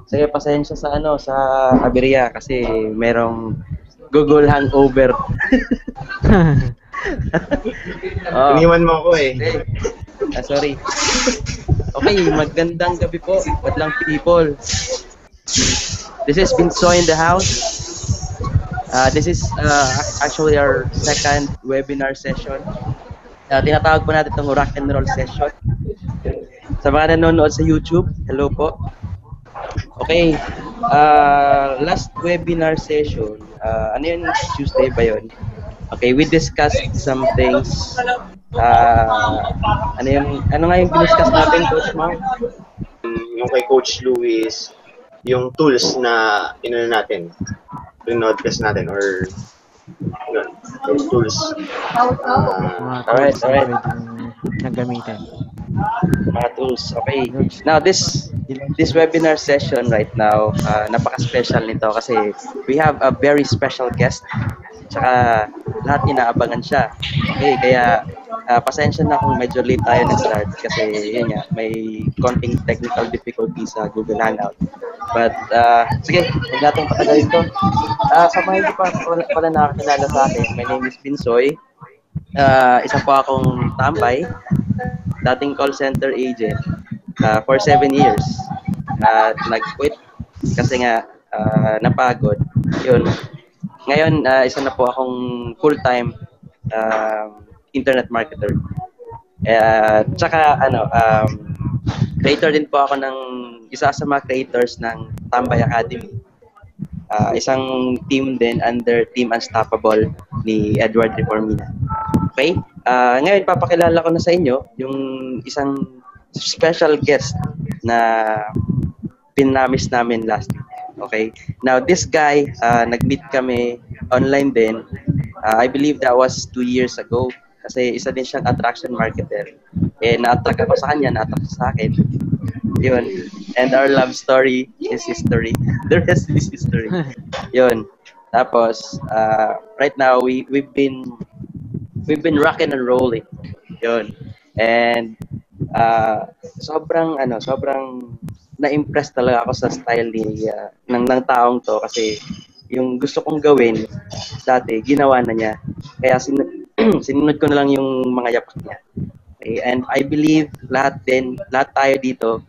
Sige, pasensya sa sa aberya kasi merong Google hangover. Oh, Iniwan mo ako eh. okay. Sorry. Okay, magandang gabi po, madlang people. This is Binsoy in the house. This is actually our second webinar session. Tinatawag po natin itong rock and roll session. Sa mga nanonood sa YouTube, hello po. Okay, last webinar session, ano yun, Tuesday ba yun? Okay, we discussed some things. Ano nga yung diniscuss natin, Coach Mau? Yung kay Coach Luis, yung tools na natin, pinodcast natin or yun, yung tools. Alright. Nagamitin. Mga tools. Okay. Now this webinar session right now, napaka-special nito kasi we have a very special guest. Tsaka lahat inaabangan siya. Okay, kaya pasensya na kung medyo late tayo nag-start kasi yun nga, may konting technical difficulty sa Google Hangout. But sige, huwag natin patagalin to. Sa mga hindi pa pala nakakilala sa akin, my name is Binsoy. Isa po akong tambay, dating call center agent for 7 years. Nag-quit kasi nga napagod. Yun. Ngayon, isa na po akong full-time internet marketer. Tsaka, creator din po ako ng isa sa mga creators ng Tambay Academy. Isang team din under Team Unstoppable ni Edward Reformina. Okay? Ngayon, papakilala ko na sa inyo yung isang special guest na pinamis namin last week. Okay? Now, this guy, nag-meet kami online din. I believe that was 2 years ago. Kasi isa din siyang attraction marketer. Na-attract ako sa kanya, na-attract sa akin. Yun. And our love story is history. The rest is history. Yun. Tapos, right now, we've been rocking and rolling. Yun. And, sobrang na-impress talaga ako sa style ng taong to kasi yung gusto kong gawin dati, ginawa na niya. Kaya sinunod ko na lang yung mga yapak niya. Okay? And I believe lahat tayo dito,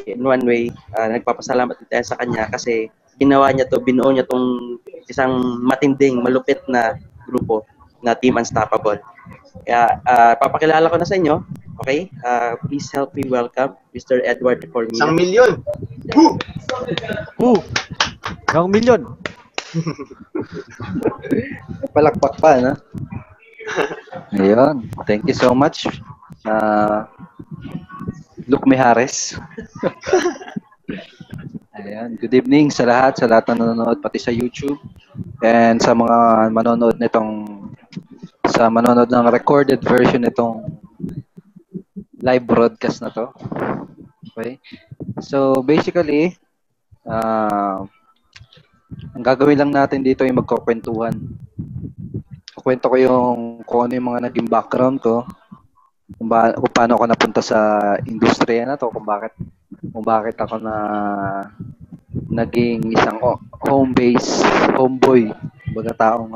in one way, nagpapasalamat din tayo sa kanya kasi ginawa niya to, binuo niya tong isang matinding, malupit na grupo na Team Unstoppable. Kaya papakilala ko na sa inyo. Okay? Please help me welcome Mr. Edward Reformina. 1 milyon! Woo! 1 milyon! Palakpak pa, no? Ayun. Thank you so much. Luke Mijares. Ayan. Good evening sa lahat na nanonood, pati sa YouTube. And sa mga manonood ng recorded version nitong live broadcast na to. Okay? So, basically, ang gagawin lang natin dito ay magkukwentuhan. Kukwento ko kung ano yung mga naging background ko, kung paano ako napunta sa industriya na to, kung bakit ako naging isang homeboy, baga taong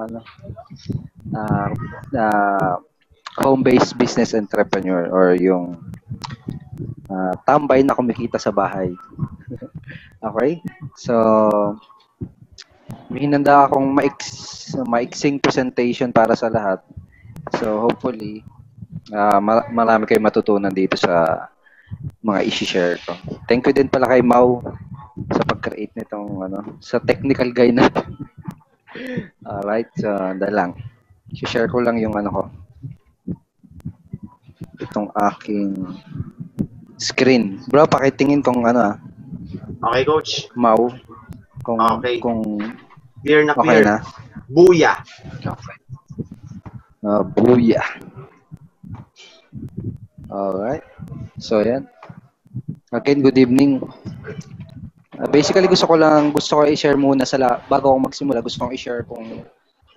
home-based business entrepreneur or yung tambay na kumikita sa bahay. Okay? So, may hinanda akong maiksing presentation para sa lahat. So, hopefully, marami kayong matutunan dito sa mga i-share ko. Thank you din pala kay Mau sa pag-create nitong sa technical guy na. Alright, so lang. I-share ko lang yung ko. Itong aking screen. Bro, pakitingin kung Okay, Coach. Mau. Okay. Kung Clear na okay clear. na. Buya! Okay. Buya. Alright. So, yan. Again, good evening. Basically, gusto ko i-share muna bago ako magsimula, gusto kong i-share kung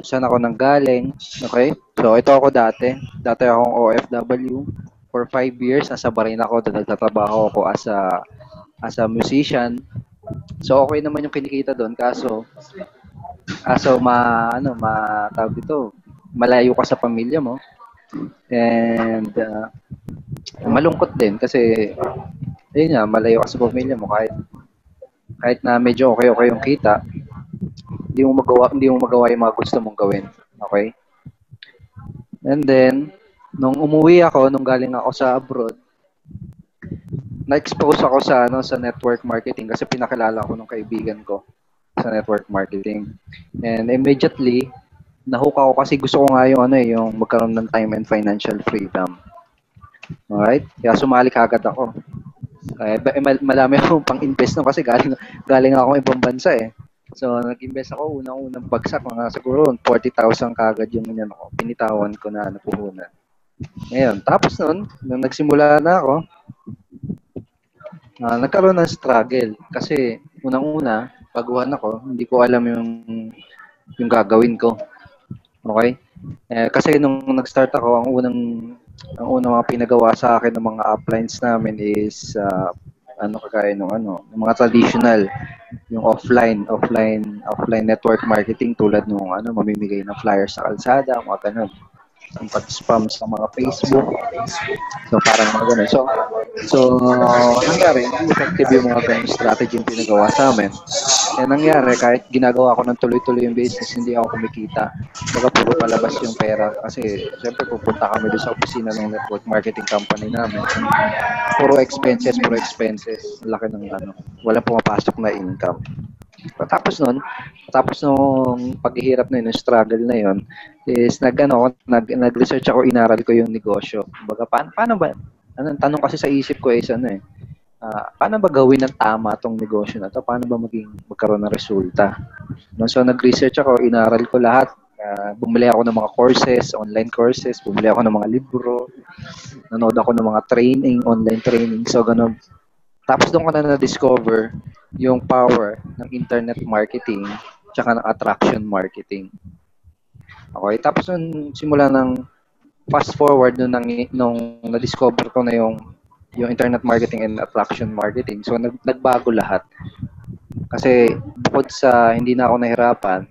saan ako nanggaling. Okay? So, ito ako dati. Dati akong OFW. For 5 years, nasa Bahrain ako. Nagtatrabaho ako as a musician. So okay naman yung kinikita doon kaso tawag dito, malayo ka sa pamilya mo and malungkot din kasi ayun nga, malayo ka sa pamilya mo kahit na medyo okay yung kita, hindi mo magawa yung mga gusto mong gawin. Okay? And then nung umuwi ako, nung galing ako sa abroad, na-expose ako sa network marketing kasi pinakilala ko nung kaibigan ko sa network marketing. And immediately, nahook ako kasi gusto ko nga yung magkaroon ng time and financial freedom. Alright? Kaya sumali kagad ako. Malami akong pang-invest no kasi galing ako ibang bansa eh. So, nag-invest ako unang bagsak, mga siguro 40,000 kagad yung binitawan ko na napuhunan. Ngayon, tapos nung nagsimula na ako, nagkaroon ng struggle kasi unang-una, baguhan ako, hindi ko alam yung gagawin ko. Okay? Kasi nung nag-start ako, ang unang mga pinagawa sa akin ng mga uplines namin is kagaya ng mga traditional, yung offline network marketing tulad nung mamimigay ng flyers sa kalsada, mga ganun. Ang pag-spam sa mga Facebook. So, parang mga ganun. So nangyari, hindi effective yung mga ganun strategy yung pinagawa sa amin. Nangyari, kahit ginagawa ko ng tuloy-tuloy yung business, hindi ako kumikita. Baga puro palabas yung pera. Kasi, syempre, pupunta kami doon sa opisina ng network marketing company namin. Puro expenses. Laki ng wala pumapasok na income. Tapos nung paghihirap na yun, yung struggle na yun, is nag-research ako, inaral ko yung negosyo. Baga, paano ba? Tanong kasi sa isip ko is paano ba gawin ng tama tong negosyo na to? Paano ba magkaroon ng resulta? So nag-research ako, inaral ko lahat. Bumili ako ng mga courses, online courses, bumili ako ng mga libro, nanood ako ng mga online training. So ganun. Tapos doon ko na na-discover yung power ng internet marketing tsaka ng attraction marketing. Okay, tapos nung simula ng fast forward nung na-discover ko na yung internet marketing and attraction marketing, so nagbago lahat. Kasi bukod sa hindi na ako nahirapan,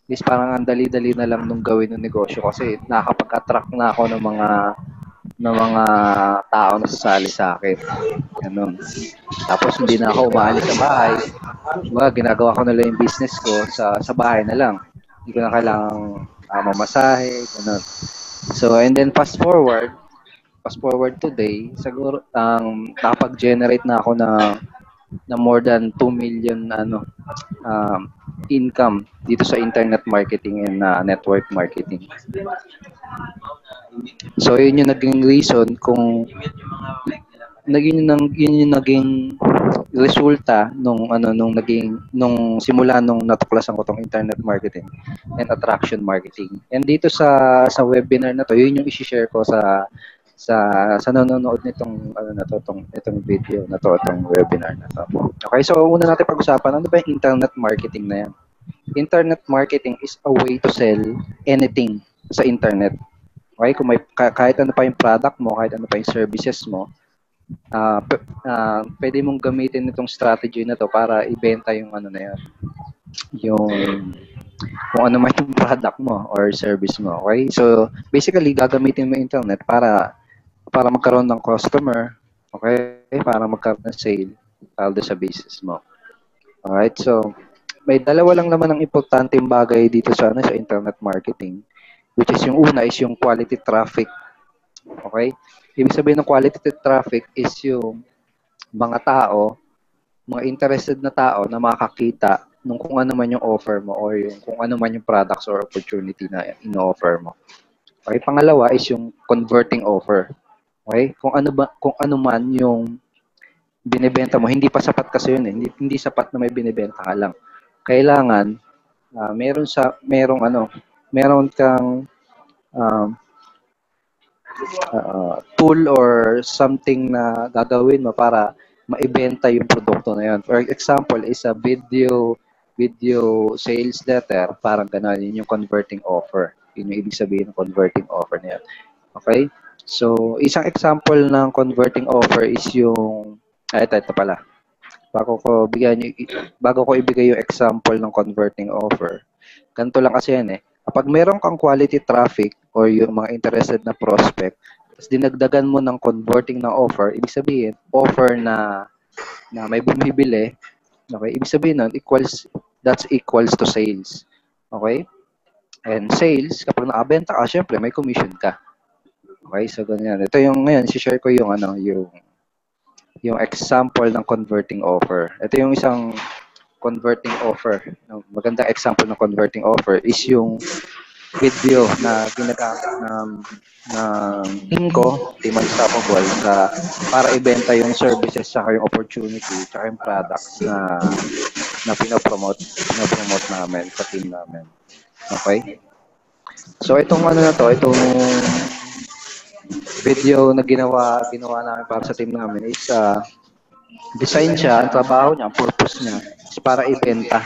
is parang ang dali-dali na lang nung gawin ng negosyo kasi nakakapag-attract na ako ng mga tao na sasali sa akin. Ganun. Tapos hindi na ako umaalis sa bahay. Ginagawa ko na lang yung business ko sa bahay na lang. Hindi ko na kailangang mamasahe, ganun. So, and then fast forward today, siguro nakapag-generate na ako na more than 2 million income dito sa internet marketing and network marketing. So yun yung naging reason kung yun yung naging resulta nung simula nung natuklasan ko tong internet marketing and attraction marketing. And dito sa webinar na to, yun yung i-share ko sa nanonood nitong itong video na to, itong webinar na to. Okay, so una natin pag-usapan, ano ba yung internet marketing na yan? Internet marketing is a way to sell anything sa internet. Okay, kung kahit ano pa yung product mo, kahit ano pa yung services mo, pwede mong gamitin itong strategy na to para ibenta yung yung kung ano man yung product mo or service mo. Okay, so basically gagamitin mo yung internet para magkaroon ng customer, okay, para magkaroon ng sale sa business mo. Alright, so may dalawa lang naman ang importanteng bagay dito sa internet marketing, which is yung una is yung quality traffic. Okay? Ibig sabihin ng quality traffic is yung mga interested na tao na makakita nung kung ano man yung offer mo or yung kung ano man yung products or opportunity na ino-offer mo. Okay, pangalawa is yung converting offer. Okay? Kung ano man yung binebenta mo, hindi pa sapat kasi yun eh. Hindi sapat na may binebenta ka lang. Kailangan meron kang tool or something na gagawin mo para maibenta yung produkto na yun. For example, is a video sales letter, parang gano'n, yun yung converting offer. Yun yung ibig sabihin ng converting offer na yan. Okay? So, isang example ng converting offer is yung ito pala. bago ko ibigay yung example ng converting offer. Ganito lang kasi yan eh. Kapag meron kang quality traffic or yung mga interested na prospect, tapos dinagdagan mo ng converting na offer, ibig sabihin, offer na may bumibili, okay? Ibig sabihin nun, that's equals to sales. Okay? And sales, kapag nakabenta ka, syempre may commission ka. Okay? So, ganyan. Ito yung, ngayon, share ko yung, yung example ng converting offer. Ito yung isang converting offer. Magandang example ng converting offer is yung video na ginagamit ng team ko, Team Unstoppable, para ibenta yung services saka yung opportunity saka yung products na pinopromote namin sa team namin. Okay? So itong itong video na ginawa namin para sa team namin is design siya, ang trabaho niya, ang purpose niya is para ibenta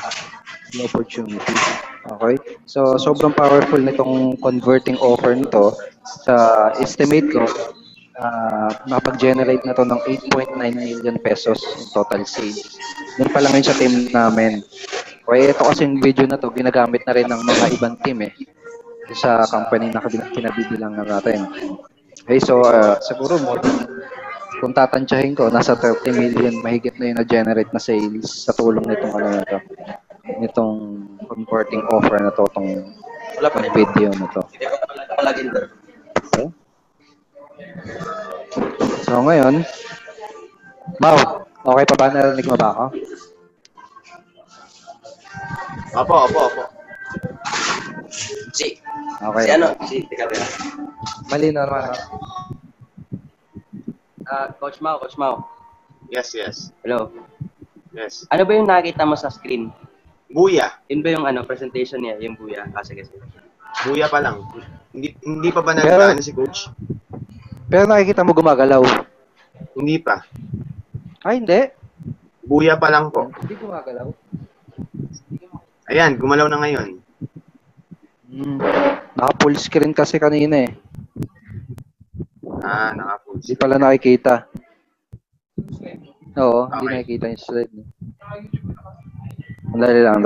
yung opportunity. Okay? So, sobrang powerful nitong converting offer nito. Sa estimate ko, nakapag-generate na to ng 8.9 million pesos in total sales. Doon pa lang yun sa team namin. Okay, ito kasi yung video na to, ginagamit na rin ng mga ibang team sa company na kinabibilangan natin. Okay, so, siguro mo, kung tatantyahin ko, nasa 30 million mahigit na yung na-generate na sales sa tulong nitong nitong converting offer na to, itong video na to. Okay. So ngayon, Mau, okay pa ba? Narinig mo ba ako? Opo. Si Okay. teka. Malinaw naman. Coach Mau. Yes. Hello. Yes. Ano ba yung nakita mo sa screen? Buya. Yun ba yung presentation niya, yung buya? Sige. Buya pa lang. Hindi pa ba nagdaan si coach? Pero nakikita mo gumagalaw. Hindi pa. Ay, hindi. Buya pa lang po. Hindi gumagalaw. Ayan, gumalaw na ngayon. Naka-full screen kasi kanina eh. Naka-full. Hindi pala nakikita. Oo, hindi Okay. nakikita yung slide. Dali lang.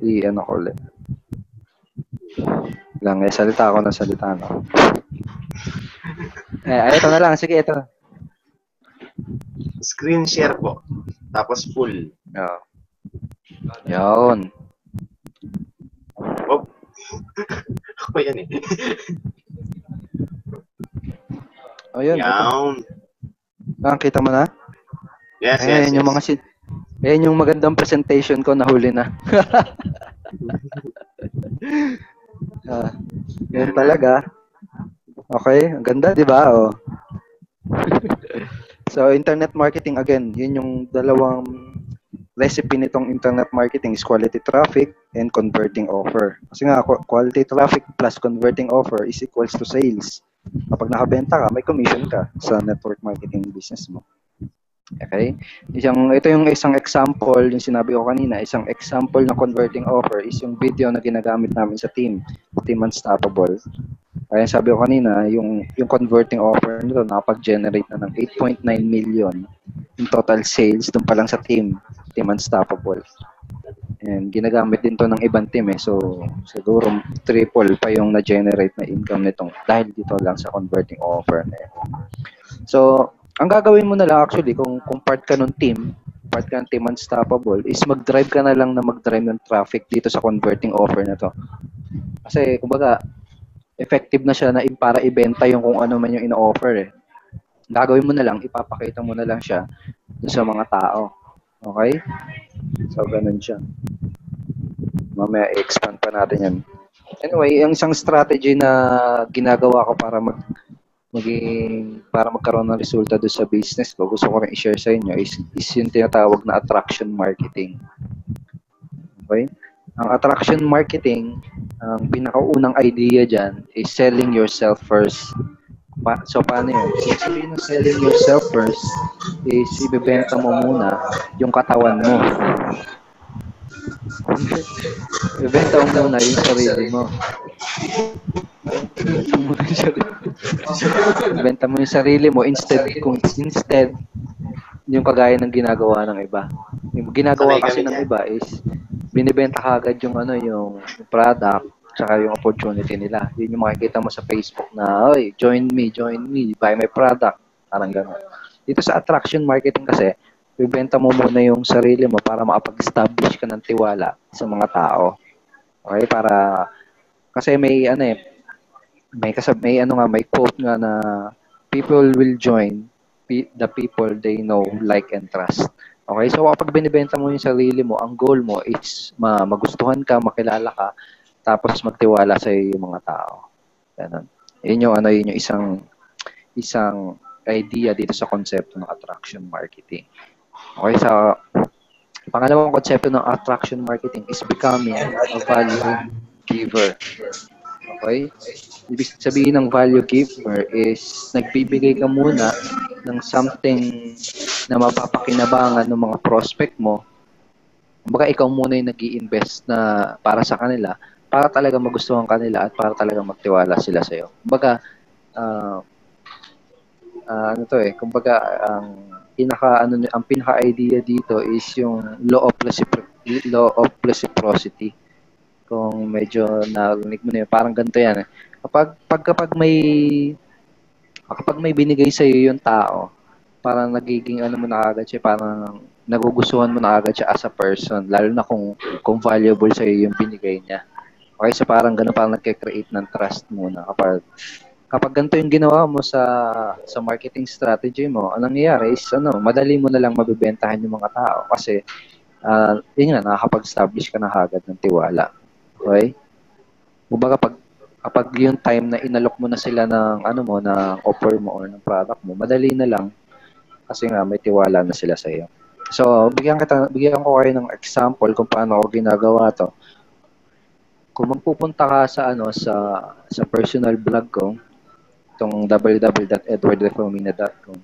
I-ano ko ulit. Salita ako ng salita. No? Ito na lang. Sige, ito. Screen share po. Tapos full. Oo. Yun. Oh. Ako yan eh. Ayun. Yan. Kita mo na? Yes. Ayan yung ayan yung magandang presentation ko, nahuli na. Yan talaga. Okay, ang ganda, di ba? Oh. So, internet marketing, again, yun yung dalawang recipe nitong internet marketing is quality traffic and converting offer. Kasi nga, quality traffic plus converting offer is equals to sales. Kapag nakabenta ka, may commission ka sa network marketing business mo. Okay? Ito yung isang example, yung sinabi ko kanina, isang example na converting offer is yung video na ginagamit namin sa Team Unstoppable. Kaya sabi ko kanina, yung converting offer nito nakapag-generate na ng 8.9 million in total sales doon pa lang sa Team Unstoppable. And ginagamit din to ng ibang team So, siguro triple pa yung na-generate na income nitong dahil dito lang sa converting offer na yun. So, ang gagawin mo na lang actually kung part ka ng team Unstoppable is mag-drive ka na lang ng traffic dito sa converting offer na to. Kasi kumbaga effective na siya na para ibenta yung kung ano man yung ino-offer Gagawin mo na lang, ipapakita mo na lang siya sa mga tao. Okay? So ganun siya. Mamaya i-expand pa natin yan. Anyway, yung isang strategy na ginagawa ko para magkaroon ng resulta doon sa business ko, gusto ko rin i-share sa inyo is yung tinatawag na attraction marketing. Okay? Ang attraction marketing, ang pinakaunang idea dyan is selling yourself first. So, paano yun? So, sabihin ng selling yourself first is ibibenta mo muna yung katawan mo. Ibibenta mo muna yung sarili mo. Ibenta mo yung sarili mo instead yung kagaya ng ginagawa ng iba. Yung ginagawa Sanay kasi kami ng dyan. iba is binibenta kagad yung yung product tsaka yung opportunity nila. Yun yung makikita mo sa Facebook na, oy, join me, buy my product. Parang gano'n. Dito sa attraction marketing kasi, bibenta mo muna yung sarili mo para makapag-establish ka ng tiwala sa mga tao. Okay? Para, kasi may may quote nga na people will join the people they know, like, and trust. Okay? So, kapag binibenta mo yung sarili mo, ang goal mo is magustuhan ka, makilala ka, tapos magtiwala sa iyo yung mga tao. Ganun. Yun yung isang idea dito sa konsepto ng attraction marketing. Okay, sa pangalawang konsepto ng attraction marketing is becoming a value giver. Okay? Ibig sabihin ng value giver is nagbibigay ka muna ng something na mapapakinabangan ng mga prospect mo. Kumbaga ikaw muna yung nag-i-invest na para sa kanila, para talaga magustuhan kanila at para talaga magtiwala sila sa iyo. Kumbaga kumbaga ang pinaka-idea dito is yung law of reciprocity. Kung medyo narinig mo na yun, parang ganito yan. Kapag may binigay sa iyo yung tao, parang nagiging mo na agad siya, parang nagugustuhan mo na agad siya as a person, lalo na kung valuable sa iyo yung binigay niya. Okay, so parang gano'n, parang nagke-create ng trust muna. Kapag ganito yung ginawa mo sa marketing strategy mo, anong nangyayari is madali mo na lang mabibentahan yung mga tao kasi yun nga, nakakapag-establish ka na agad ng tiwala. Okay? Kumbaga kapag yung time na inalok mo na sila ng ng offer mo or ng product mo, madali na lang kasi nga may tiwala na sila sa iyo. So, bigyan ko kayo ng example kung paano ako ginagawa to. Kung magpupunta ka sa personal blog ko, itong www.edwardrefomina.com,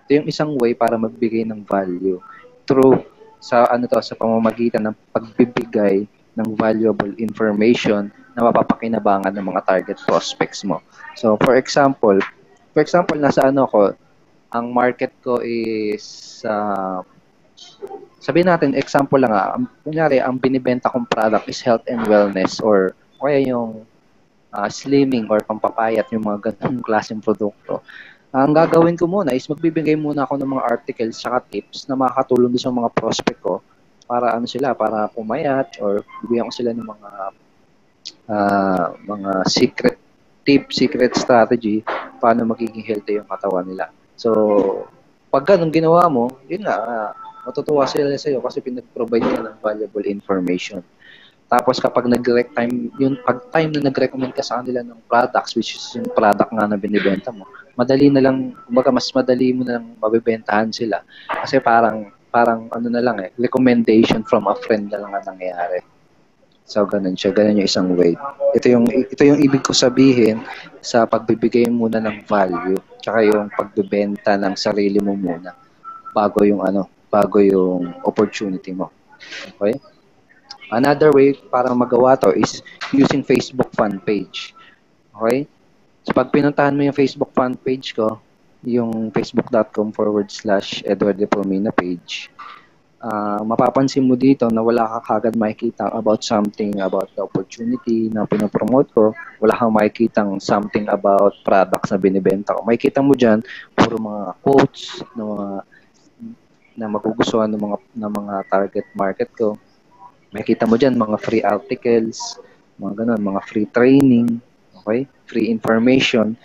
ito yung isang way para magbigay ng value through sa pamamagitan ng pagbibigay ng valuable information na mapapakinabangan ng mga target prospects mo. So, for example, nasa ang market ko is sabihin natin, example lang kunyari, ang binibenta kong product is health and wellness or kaya yung slimming or pampapayat, yung mga ganung klaseng produkto. Ang gagawin ko muna is magbibigay muna ako ng mga articles saka tips na makakatulong din sa mga prospect ko para para pumayat or bigyan ko sila ng mga secret strategy paano magiging healthy yung katawan nila. So, pag ganun ginawa mo, yun nga, matutuwa sila sa iyo kasi pinag-provide ka ng valuable information. Tapos kapag time na nag-recommend ka sa kanila ng products, which is yung product nga na binibenta mo, madali na lang, kumbaga mas madali mo na lang mabibentahan sila. Kasi parang na lang recommendation from a friend na lang ang nangyayari. So, ganun siya. Ganun yung isang way. Ito yung ibig ko sabihin sa pagbibigay muna ng value, tsaka yung pagbebenta ng sarili mo muna bago yung opportunity mo. Okay? Another way para magawa to is using Facebook fan page. Okay? So, pag pinuntahan mo yung Facebook fan page ko, yung facebook.com/Edward Depolmina page, mapapansin mo dito na wala ka kagad makikita about something about the opportunity na pinopromote ko. Wala kang makikitang something about products na binibenta ko. Makikita mo dyan, puro mga quotes na magugustuhan ng mga target market ko. Makikita mo dyan mga free articles, mga ganun, mga free training, okay? Free information.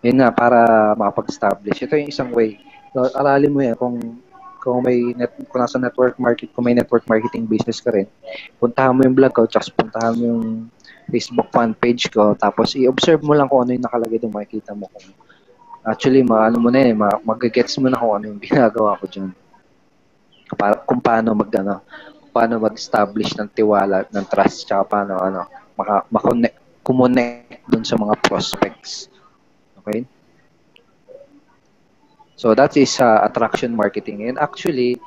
Yun nga, para makapag-establish. Ito yung isang way. So, aralin mo yan kung nasa network marketing business ka rin, puntahan mo yung blog ko, tapos puntahan mo yung Facebook fan page ko, tapos i-observe mo lang kung ano yung nakalagay doon, makikita mo kung actually, mag-gets mo na kung ano yung ginagawa ko dyan. Kung paano mag-establish ng tiwala, ng trust, tsaka paano kumonect dun sa mga prospects. Okay? So that is attraction marketing. And actually,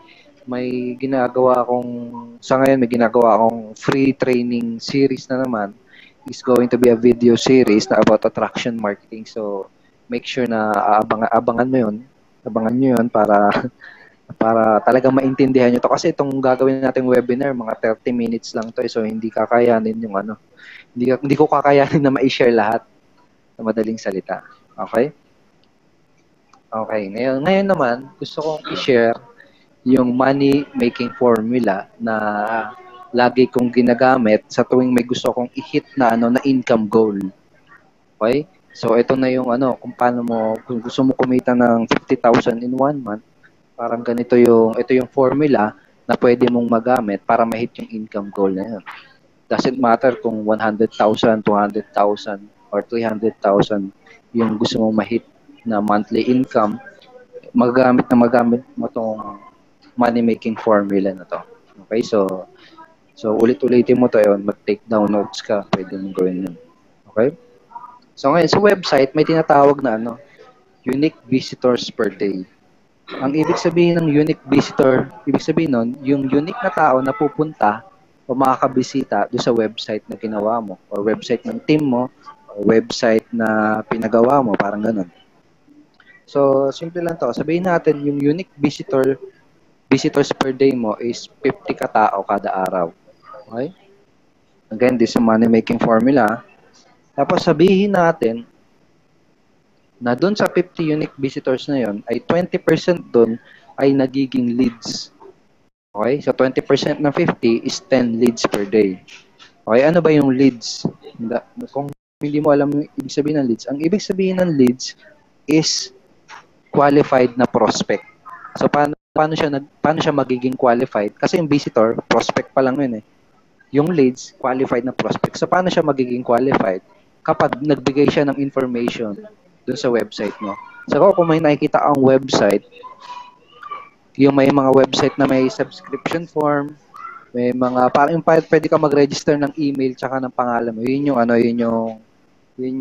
may ginagawa akong free training series na naman. Is going to be a video series na about attraction marketing. So make sure na abangan nyo yun para para talagang maintindihan nyo to. Kasi itong gagawin nating webinar, mga 30 minutes lang to. So, hindi kakayanin yung ano. Hindi ko kakayanin na ma-share lahat sa madaling salita. Okay? Okay. Ngayon naman, gusto kong i-share yung money making formula na lagi kong ginagamit sa tuwing may gusto kong i-hit na na income goal. Okay? So ito na yung kung paano mo kung gusto mo kumita ng 50,000 in 1 month, parang ito yung formula na pwede mong magamit para ma-hit yung income goal na yun. Doesn't matter kung 100,000, 200,000 or 300,000 yung gusto mong ma-hit na monthly income, magamit mo tong money making formula na to. Okay? So ulit-ulitin mo to yon, mag-take down notes ka, pwede mong gawin yun. Okay? So ngayon sa website may tinatawag na unique visitors per day. Ang ibig sabihin ng unique visitor, ibig sabihin nun, yung unique na tao na pupunta o makakabisita do sa website na ginawa mo or website ng team mo or website na pinagawa mo, parang ganun. So, simple lang to. Sabihin natin yung unique visitors per day mo is 50 katao kada araw. Okay? Again, this is money making formula. Tapos sabihin natin na doon sa 50 unique visitors na yon ay 20% doon ay nagiging leads. Okay? So 20% ng 50 is 10 leads per day. Okay? Ano ba yung leads? Kung hindi mo alam yung ibig sabihin ng leads, ang ibig sabihin ng leads is qualified na prospect. So paano siya magiging qualified? Kasi yung visitor, prospect pa lang yun eh. Yung leads, qualified na prospect. So paano siya magiging qualified? Kapag nagbigay siya ng information dun sa website mo. So kung may nakikita ang website, yung may mga website na may subscription form, may mga parang pwede ka mag-register ng email tsaka ng pangalan mo. Yun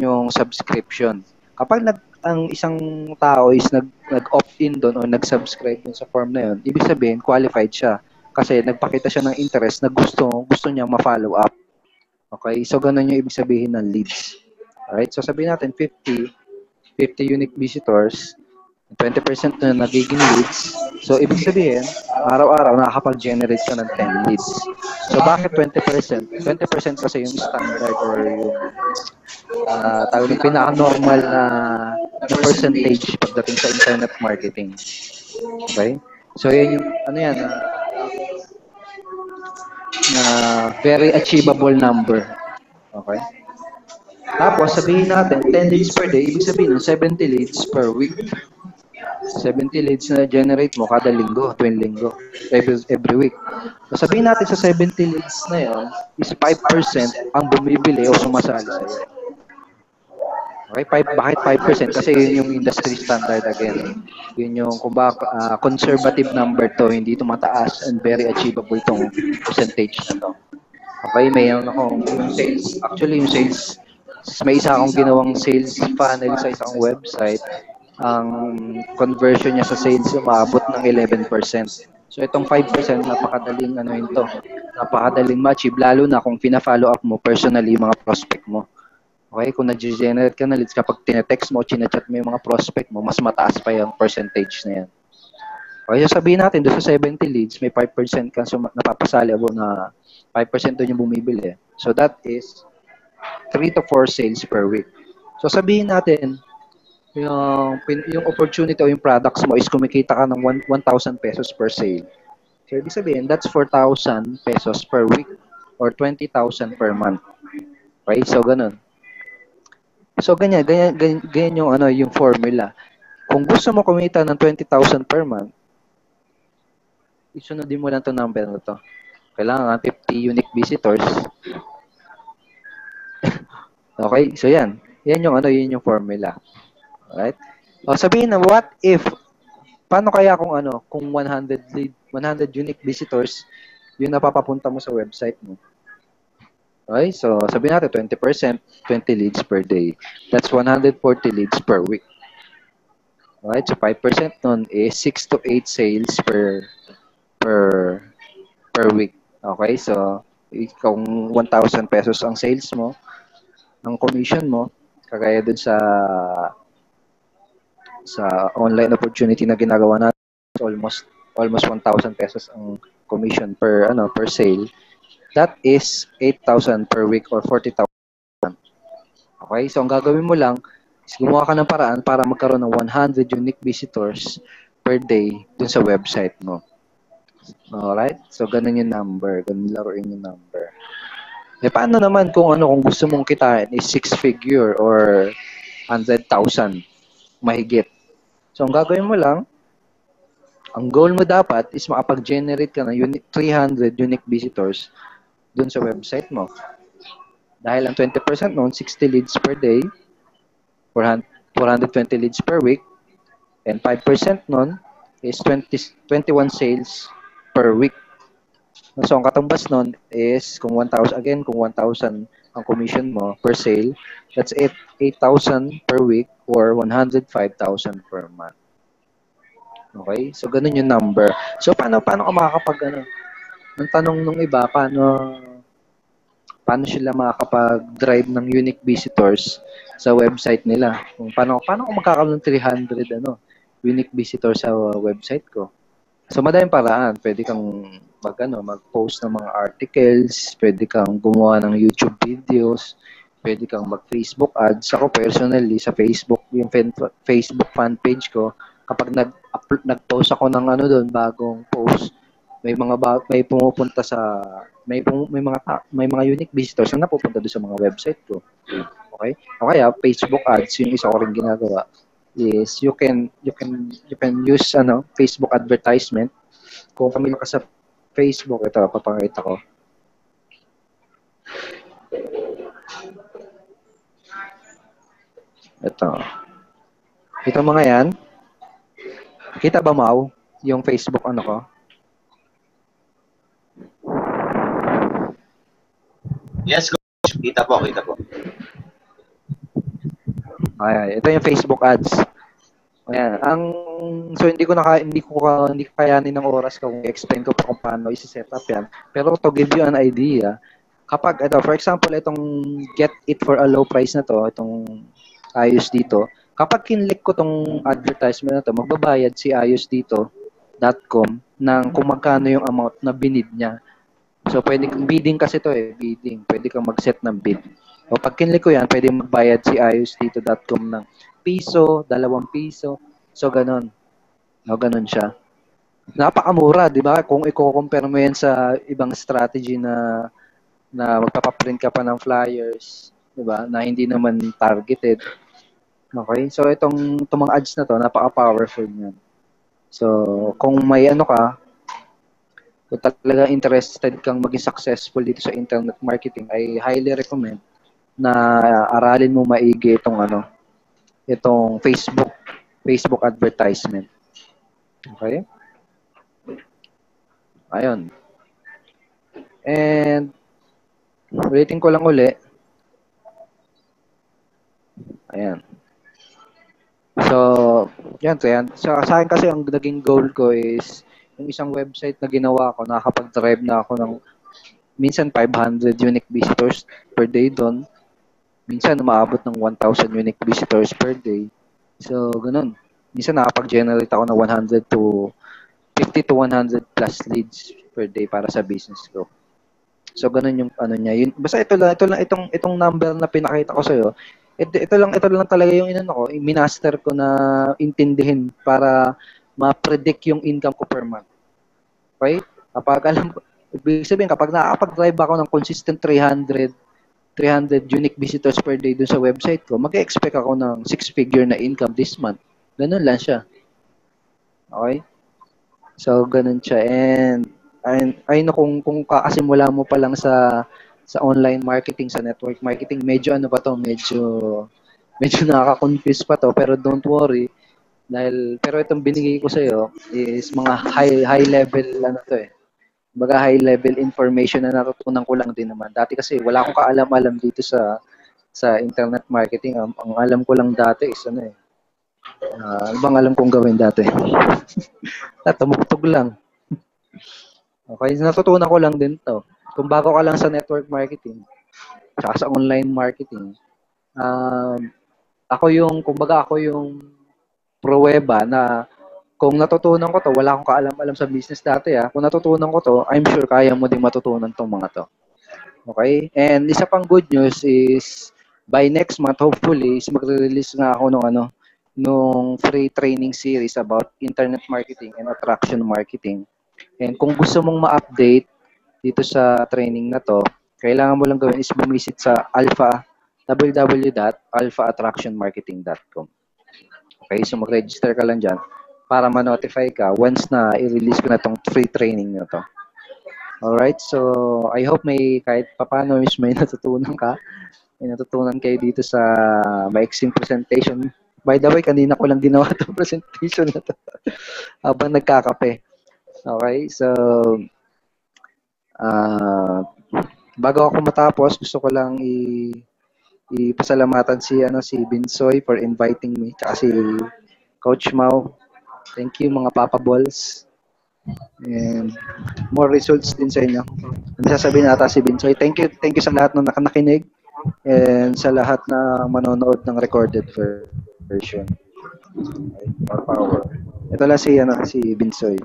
yung subscription. Kapag ang isang tao is nag-opt-in doon o nag-subscribe dun sa form na yun, ibig sabihin qualified siya kasi nagpakita siya ng interest na gusto niya ma-follow up. Okay? So ganun yung ibig sabihin ng leads. Alright? So sabihin natin 50 unique visitors, 20% na nagiging leads. So, ibig sabihin, araw-araw nakakapag-generate ka ng 10 leads. So, bakit 20%? 20% kasi yung standard or yung tawag yung pinaka-normal na percentage pagdating sa internet marketing. Okay? So, yun yung, na very achievable number. Okay? Tapos, sabihin natin, 10 leads per day, ibig sabihin 70 leads per week. 70 leads na generate mo kada linggo, tuwing linggo, every week. So, sabihin natin sa 70 leads na yun, is 5% ang bumibili o sumasali sa'yo. Okay, bakit 5%? Kasi yun yung industry standard again. Yun yung conservative number to, hindi ito mataas and very achievable tong percentage na to. Okay, mayroon akong yung sales. Actually, yung sales, may isa akong ginawang sales funnel sa isang website. Ang conversion niya sa sales umabot ng 11%. So itong 5% napakadaling napakadaling ma-achieve lalo na kung pina-follow up mo personally yung mga prospect mo. Okay, kung nag-generate ka na leads kapag tinetext mo o chinachat mo yung mga prospect mo, mas mataas pa yung percentage na yan. Okay, so sabihin natin doon sa 70 leads, may 5% kang napapasali o na 5% doon yung bumibili. So that is 3 to 4 sales per week. So sabihin natin, yung opportunity o yung products mo is kumikita ka ng 1,000 pesos per sale. So, ibig sabihin, that's 4,000 pesos per week or 20,000 per month. Okay? So, ganun. So, ganyan yung formula. Kung gusto mo kumita ng 20,000 per month, isunodin mo lang itong number na to. Kailangan 50 unique visitors. Okay? So, yan. Yan yung formula. Right? O sabihin na what if paano kaya kung 100 unique visitors yung napapapunta mo sa website mo. Okay? So sabihin natin 20%, 20 leads per day. That's 140 leads per week. Right? So 5% nun is 6 to 8 sales per week. Okay? So kung 1,000 pesos ang sales mo, ang commission mo, kagaya dun sa online opportunity na ginagawa natin, almost almost 1,000 pesos ang commission per sale, that is 8,000 per week or 40,000. Okay? So, ang gagawin mo lang is gumawa ka ng paraan para magkaroon ng 100 unique visitors per day dun sa website mo. Alright? So, ganun yung number. Ganun laruin yung number. Eh, paano naman kung gusto mong kitain is 6-figure or 100,000 mahigit. So, ang gagawin mo lang, ang goal mo dapat is makapag-generate ka ng 300 unique visitors dun sa website mo. Dahil ang 20% noon, 60 leads per day, 420 leads per week, and 5% noon is 21 sales per week. So, ang katumbas noon is kung 1,000 ang commission mo per sale, that's 8,000 per week or 105,000 per month. Okay? So, ganun yung number. So, paano ka makakapag, ang tanong nung iba, paano sila makakapag-drive ng unique visitors sa website nila? Kung paano ko magkakaroon ng 300 unique visitors sa website ko? So, madaming paraan. Pwede kang mag-post ng mga articles, pwede kang gumawa ng YouTube videos, pwede kang mag-Facebook ads. Ako personally, sa Facebook, yung Facebook fan page ko, kapag nag-post ako ng doon, bagong post, may pumupunta sa may mga unique visitors na napupunta doon sa mga website ko. Okay? O kaya Facebook ads, yung isa ko ring ginagawa is you can use Facebook advertisement. Kung familiar ka sa Facebook, ito papakita ko. Ito mga yan. Kita ba, Mau, yung Facebook ko? Yes, coach. Kita po. Ay, ito yung Facebook ads. Ayan. So hindi ko kayanin ng oras kung i-explain ko pa kung paano i-set up yan. Pero to give you an idea, kapag for example, itong get it for a low price na to, itong ayos dito, kapag kinlik ko tong advertisement na to, magbabayad si ayosdito.com ng kung magkano yung amount na binid niya. So, bidding kasi to bidding. Pwede kang mag-set ng bid. O pag kinlik ko yan, pwede magbayad si ayosdito.com ng piso, 2 piso. So, ganun. O, ganun siya. Napakamura, di ba? Kung i-compare mo yan sa ibang strategy na magpapaprint ka pa ng flyers, di ba? Na hindi naman targeted. Okay? So, itong mga ads na to, napaka-powerful niyan. So, kung may kung talaga interested kang maging successful dito sa internet marketing, I highly recommend na aralin mo maigi itong Facebook advertisement. Okay? Ayun. And ulitin ko lang uli. Ayan. So, yan. Sa akin kasi ang naging goal ko is yung isang website na ginawa ko, nakakapag-drive na ako ng minsan 500 unique visitors per day doon. Minsan umaabot ng 1,000 unique visitors per day. So, ganun. Minsan nakapag-generate ako ng 100 to 50 to 100 plus leads per day para sa business ko. So, ganun yung niya. Basta itong number na pinakita ko sa'yo, ito lang talaga yung minaster ko na intindihin para ma-predict yung income ko per month. Okay? Ibig sabihin, kapag nakakapag-drive ako ng consistent 300 unique visitors per day dun sa website ko, mag-expect ako ng 6-figure na income this month. Ganun lang siya. Okay? So, ganun siya. And I know kung kakasimula mo pa lang sa online marketing, sa network marketing, medyo nakaka-confuse pa to, pero don't worry. Pero itong binigay ko sa'yo is mga high level high level information na natutunan ko lang din naman. Dati kasi wala akong kaalam-alam dito sa internet marketing. Ang alam ko lang dati is ano bang alam kong gawin dati? Tumugtog lang. Okay, natutunan ko lang din to. Kung bago ka lang sa network marketing, tsaka sa online marketing, ako yung pruweba na kung natutunan ko to, wala akong kaalam-alam sa business dati kung natutunan ko to, I'm sure kaya mo din matutunan tong mga to. Okay? And isa pang good news is by next month, hopefully, is magre-release nga ako nung free training series about internet marketing and attraction marketing. And kung gusto mong ma-update dito sa training na to, kailangan mo lang gawin is bumisit sa www.alphaattractionmarketing.com. Okay? So mag-register ka lang dyan para ma-notify ka once na i-release ko na tong free training na to. Alright, so I hope kahit papano may natutunan ka. May natutunan kayo dito sa maiksing presentation. By the way, kanina ko lang ginawa itong presentation na to habang nagkakape. Okay, so bago ako matapos, gusto ko lang ipasalamatan si Binsoy for inviting me, tsaka si Coach Mau. Thank you mga Papa Balls. And more results din sa inyo. Ano sasabihin nata si Binsoy? Thank you sa lahat ng nakinig and sa lahat na manonood ng recorded version. Okay, more power. Ito lang si Binsoy.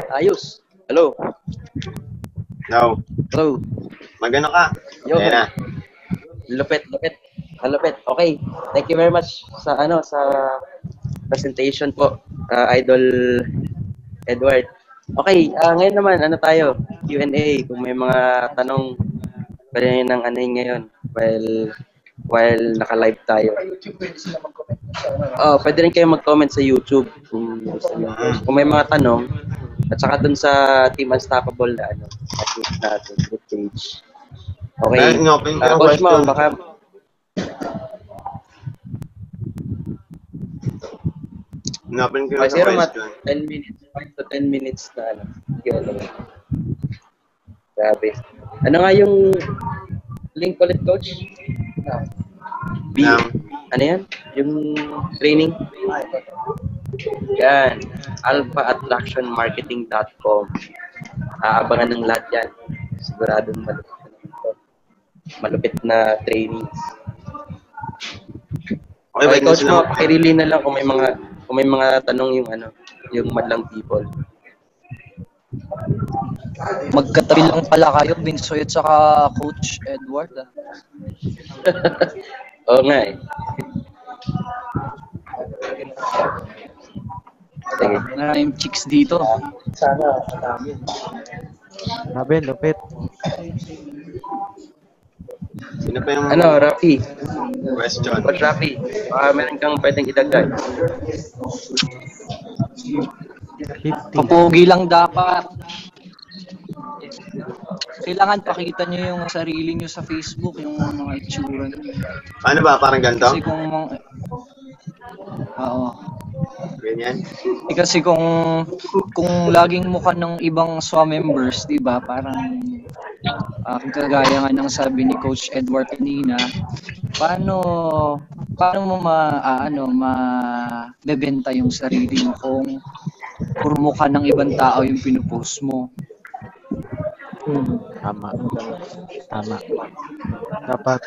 Ayos. Hello. No. Hello. Magano ka? Yo. Ayan na. Lupit. Okay. Thank you very much sa presentation po, Idol Edward. Okay, ngayon naman, tayo? Q&A. Kung may mga tanong, pwede nang ngayon while naka-live tayo. Pwede rin kayo mag-comment sa YouTube kung gusto niyo. Kung may mga tanong, at saka dun sa Team Unstoppable na group page. Okay. Coach Mo, baka Open ko kasi na naman, question. 10 minutes, 5 to 10 minutes na Grabe. Ano nga yung link ulit, Coach? Ano yan? Yung training? Yan. alphaattractionmarketing.com. Aabangan ng lahat yan. Siguradong malupit na trainings. Okay, Coach Mo, pakirili na lang kung may mga tanong yung madlang people. Magkatabi lang pala kayo, Binsoy at saka Coach Edward. Oo nga eh. Sige. Maraming chicks dito. Sabi, lupit. Sino pa yung Rafi? question? Coach Rafi, baka meron kang pwedeng idagdag. 50. Papogi lang dapat. Kailangan pakita nyo yung sarili nyo sa Facebook, yung mga itsura nyo. Ano ba? Parang ganito? Kasi Ganyan? Kasi kung laging mukha ng ibang SWA members, di ba? Parang kagaya nga ng sabi ni Coach Edward kanina, paano mo mabebenta yung sarili mo kung puro mukha ng ibang tao yung pinupost mo? Tama. Dapat,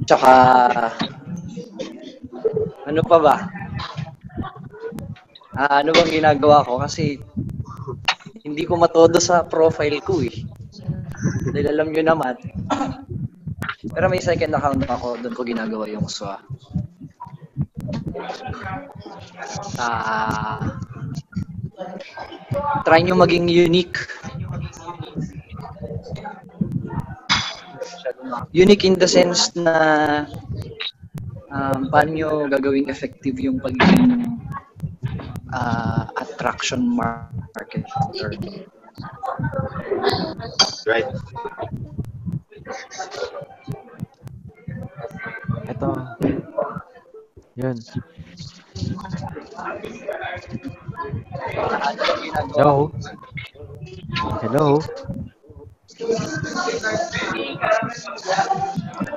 Tsaka, ano pa ba? Ano bang ginagawa ko? Kasi, hindi ko matodo sa profile ko eh. Dahil alam nyo naman. Pero may second account ako, doon ko ginagawa yung SWA. Try nyo maging unique. Unique in the sense na paano nyo gagawing effective yung pagiging attraction marketer. Right. ito. Yun. Hello?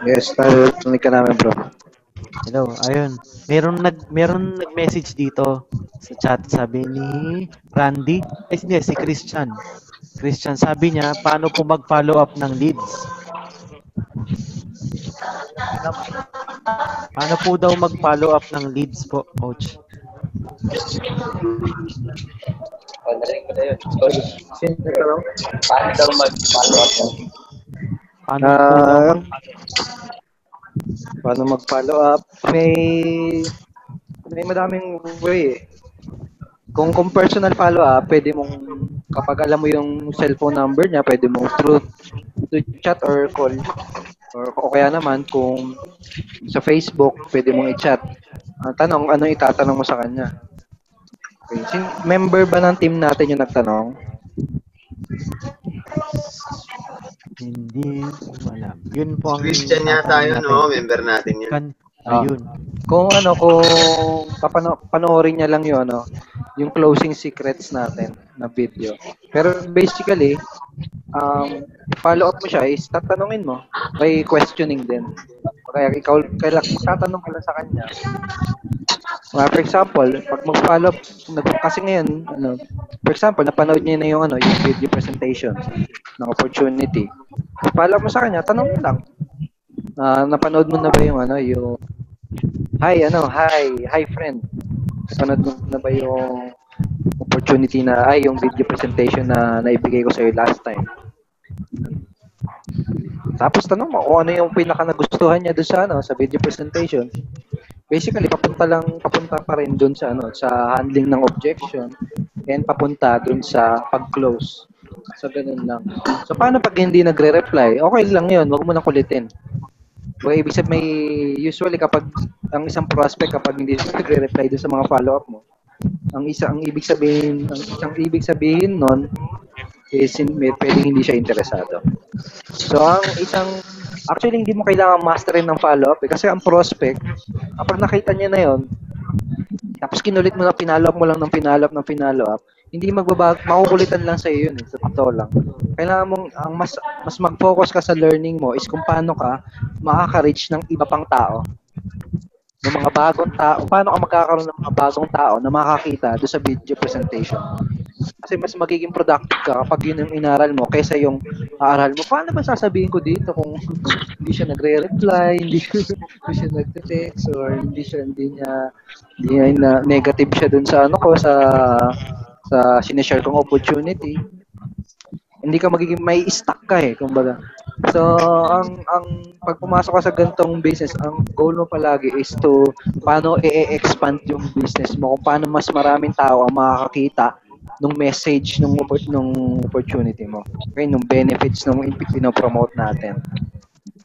Yes, tuloy ka namin, bro. Hello, ayun. Meron nag-message dito sa chat, sabi ni Randy. Hindi, si Christian. Christian, sabi niya, paano po mag-follow up ng leads? Paano po daw mag-follow up ng leads po, coach? Narinig ko na yun. Sorry. Paano daw mag-follow up? Paano po daw Paano mag-follow up? May madaming way eh. Kung personal follow up, pwede mong, kapag alam mo yung cellphone number niya, pwede mong through chat or call. O kaya naman, kung sa Facebook, pwede mong i-chat. Ang tanong, ano itatanong mo sa kanya? Okay. Member ba ng team natin yung nagtanong? Hindi ko alam. Yun po ang Christian yata yun, no? Member natin yun. Ayun. Kung panoorin niya lang yung closing secrets natin na video. Pero basically, follow up mo siya is tatanungin mo. May questioning din. Kaya ikaw, magtatanong ka lang sa kanya. For example, pag mag-follow up, kasi ngayon, for example, napanood niya na yung video presentation ng opportunity. Follow up mo sa kanya, tanong mo lang. Napanood mo na ba yung hi friend. Napanood mo na ba yung opportunity yung video presentation na naibigay ko sa iyo last time? Tapos tanong mo kung ano yung pinaka nagustuhan niya doon sa video presentation. Basically, papunta pa rin doon sa handling ng objection and papunta doon sa pag-close. So, ganun lang. So, paano pag hindi nagre-reply? Okay lang yun. Huwag mo nang kulitin. Ibig sabihin, usually kapag ang isang prospect kapag hindi nagre-reply doon sa mga follow-up mo, ang ibig sabihin nun is pwedeng hindi siya interesado. So, actually hindi mo kailangan masterin ng follow-up kasi ang prospect, kapag nakita niya na yon, tapos kinulit mo na pinalo-up, hindi magbabago, makukulitan lang sa iyo yun, sa totoo lang. Kailangan mong mas mag-focus ka sa learning mo is kung paano ka makaka-reach ng iba pang tao. Ng mga bagong tao, paano ka magkakaroon ng mga bagong tao na makakita doon sa video presentation. Kasi mas magiging productive ka kapag yun yung inaral mo kaysa yung aaral mo. Paano ba sasabihin ko dito kung hindi siya nagre-reply, hindi siya nagte-text, or hindi niya na negative siya dun sa sa sinishare kong opportunity. Hindi ka may stuck ka kumbaga. So, ang pag pumasok ka sa ganitong business, ang goal mo palagi is to paano i-expand yung business mo, kung paano mas maraming tao ang makakakita ng message ng opportunity mo. Okay, ng benefits ng pinopromote natin.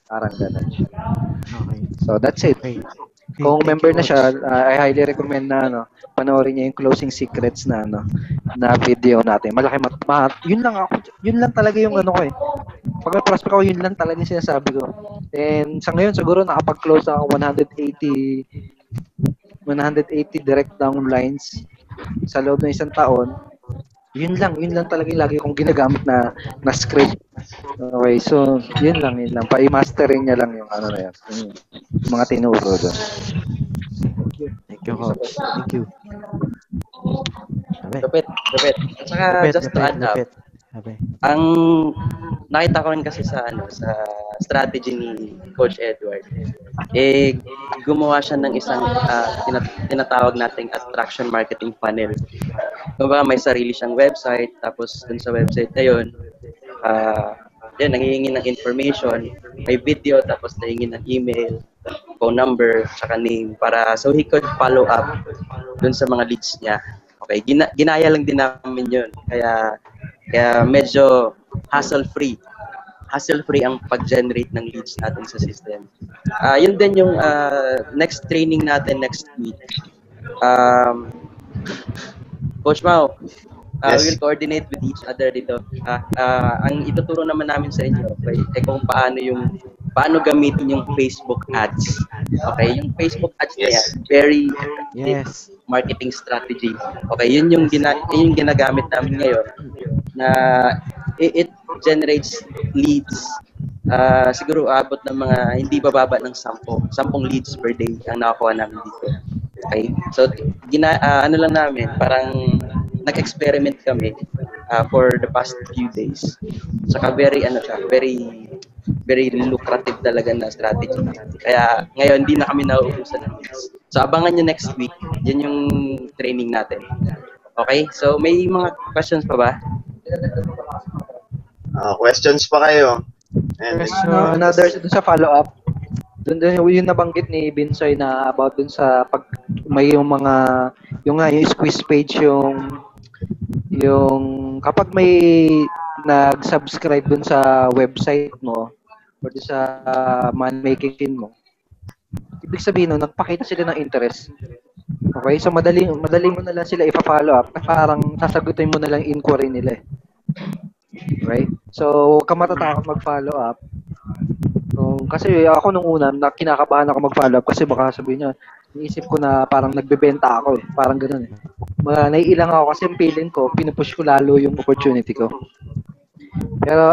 Parang ganun. Okay. So, that's it. Okay. Kung member na siya, I highly recommend na panoorin niya yung closing secrets na video natin. Malaki yun lang talaga yung Pag may prospect ako, yun lang talaga yung sinasabi ko. And sa ngayon siguro nakapag-close ako 180 direct downlines sa loob ng isang taon. Yun lang talaga yung lagi kong ginagamit na script. Okay, so yun lang. Pa-mastering niya lang yung na yan. Yung mga tinuro doon. Thank you, coach. Thank you. Lupit. At saka, just to add up, ang nakita ko rin kasi sa strategy ni Coach Edward, gumawa siya ng isang tinatawag nating attraction marketing funnel. Kumbaga may sarili siyang website, tapos dun sa website na yun, nangihingi ng information, may video, tapos nangihingi ng email, phone number, saka name, so he could follow up dun sa mga leads niya. Okay, ginaya lang din namin yun. Kaya medyo hassle-free ang pag-generate ng leads natin sa system. Yun din yung next training natin next week. Coach Mau, Yes. we will coordinate with each other dito. Ang ituturo naman namin sa inyo kung paano gamitin yung Facebook ads. Okay, yung Facebook ads na yan, very Yes. marketing strategy. Okay, yun yung ginagamit namin ngayon na it generates leads. Siguro abot ng mga hindi bababa ng 10 leads per day ang nakakuha namin dito. Okay? So ano lang namin, parang nag-experiment kami for the past few days. Saka very very lucrative talaga na strategy. Kaya ngayon, hindi na kami nauubusan ng leads. So, abangan nyo next week. Yan yung training natin. Okay? So, may mga questions pa ba? Questions pa kayo? And Another dun sa follow-up. Doon yung nabanggit ni Binsoy na about dun sa pag may yung mga yung squeeze page yung kapag may nag-subscribe dun sa website mo or dun sa man-making mo, ibig sabihin nun, nagpakita sila ng interest. Okay? So, madali mo na lang sila ipa-follow up. Parang sasagutin mo na lang inquiry nila. Right? So, huwag ka matatakot mag-follow up. Kasi ako nung una, kinakabahan ako mag-follow up kasi baka sabihin niya, iniisip ko na parang nagbebenta ako eh. Parang gano'n eh. Naiilang ako kasi yung feeling ko, pinupush ko lalo yung opportunity ko. Pero,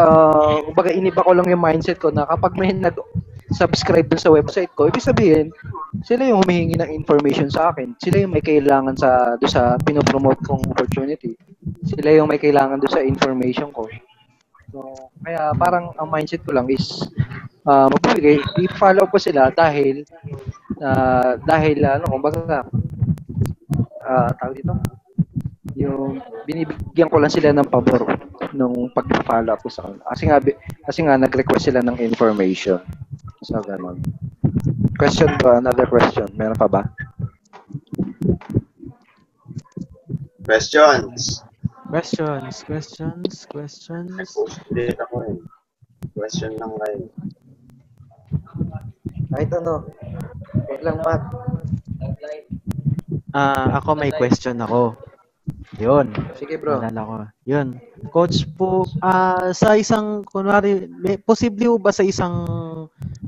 kumbaga iniba ko lang yung mindset ko na kapag may nag-subscribe dun sa website ko, ibig sabihin, sila yung humihingi ng information sa akin. Sila yung may kailangan doon sa pinopromote kong opportunity. Sila yung may kailangan doon sa information ko. So, kaya parang ang mindset ko lang is magbibigay, i-follow ko sila dahil kumbaga tawag dito, yung binibigyan ko lang sila ng pabor nung pag-follow up ko sa kanila. Kasi nga nag-request sila ng information. So, ganun. Question ba? Another question. Meron pa ba? questions. Nag-post-date ako eh. Question lang kayo. Kahit ano. Wait lang, Matt. Ako may question ako. Yun. Sige, bro. Naalala ko. Yun. Coach po, sa isang, kunwari, posible ba sa isang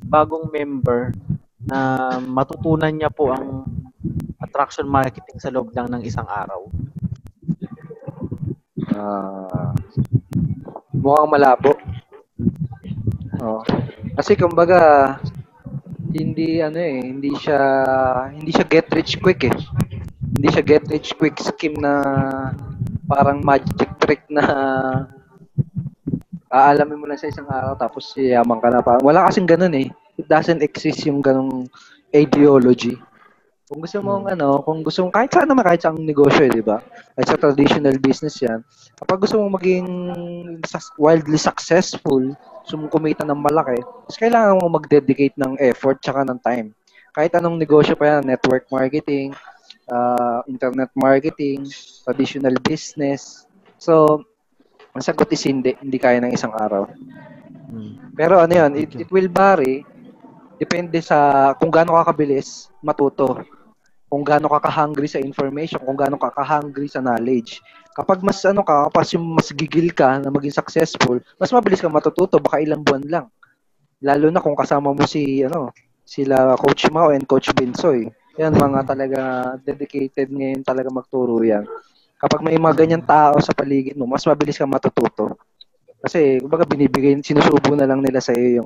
bagong member na matutunan niya po ang attraction marketing sa loob lang ng isang araw? Mukhang malabo. Kasi kumbaga hindi siya get rich quick eh. Hindi siya get rich quick scheme na parang magic trick na aalamin mo lang sa isang araw tapos yaman ka na. Wala kasing ganun eh. It doesn't exist yung ganung ideology. Kung gusto mo kahit saan naman, kahit saang negosyo, di ba? Kahit sa traditional business yan. Kapag gusto mo maging wildly successful, gusto mo kumita ng malaki, mas kailangan mo mag-dedicate ng effort tsaka ng time. Kahit anong negosyo pa yan, network marketing, internet marketing, traditional business. So, ang sagot is hindi kaya ng isang araw. Pero ano yan, it will vary. Depende sa kung gaano ka kabilis matuto. Kung gaano ka ka-hungry sa information, kung gaano ka ka-hungry sa knowledge. Kapag mas mas gigil ka na maging successful, mas mabilis ka matututo, baka ilang buwan lang. Lalo na kung kasama mo sila Coach Mao and Coach Binsoy. Yan, mga talaga dedicated ngayon talaga magturo yan. Kapag may mga ganyan tao sa paligid mo, mas mabilis ka matututo. Kasi, kumbaga sinusubo na lang nila sa iyo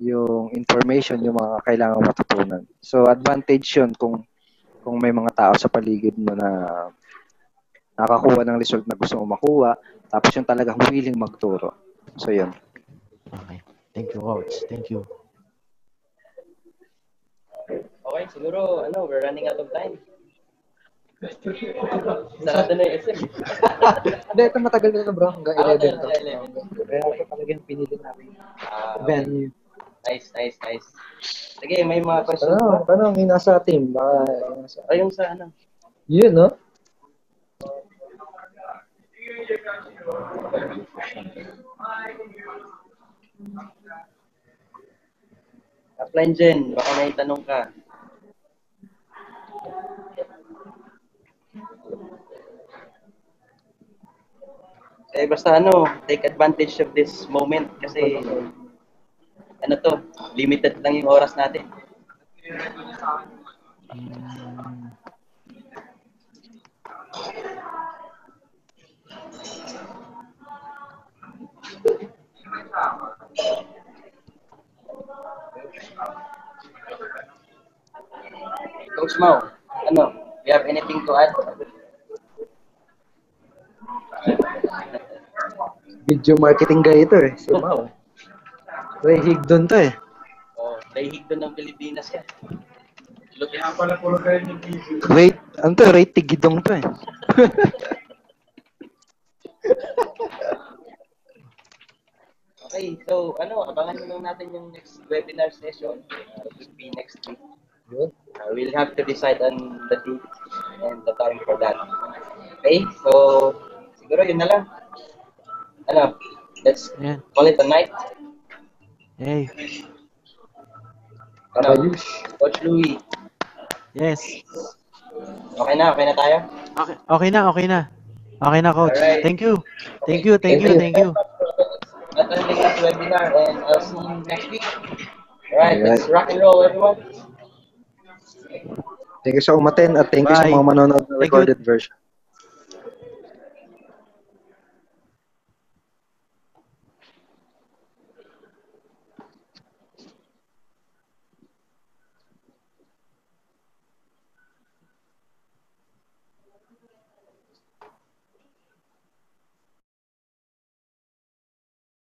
yung information, yung mga kailangan matutunan. So, advantage yun kung may mga tao sa paligid mo na nakakuha ng result na gusto mo makuha, tapos yung talagang willing magturo. So, yun. Okay. Thank you, Coach. Thank you. Okay, siguro, we're running out of time. Sarado na yung SM. Hindi, ito matagal na bro. Hanggang 11 to. Kaya ito talaga yung pinili namin. Venue. Nice. Sige, may mga questions ba? Tanong, yung nasa team. Yung sa Yun, no? Upline Jen, baka may tanong ka. Basta take advantage of this moment kasi limited lang yung oras natin. Coach Mau, you have anything to add? Video marketing guy ito eh. Si Mau. Ray Higdon to eh. Oh, Ray Higdon ng Pilipinas yan. Wait, ano to? Ray Tigidong to eh. Okay, so abangan nyo lang natin yung next webinar session. It will be next week. We'll have to decide on the date and the time for that. Okay, so siguro yun na lang. Let's Yan. call it a night. Hey. Coach Louie, Yes. okay na tayo? Okay na. Okay na, coach. Alright. Thank you. Thank you. Attending this webinar and I'll see you next week. Alright, Alright. let's rock and roll, everyone. Thank you sa umaten at thank you sa Bye. mga manonood ng Thank you. recorded version.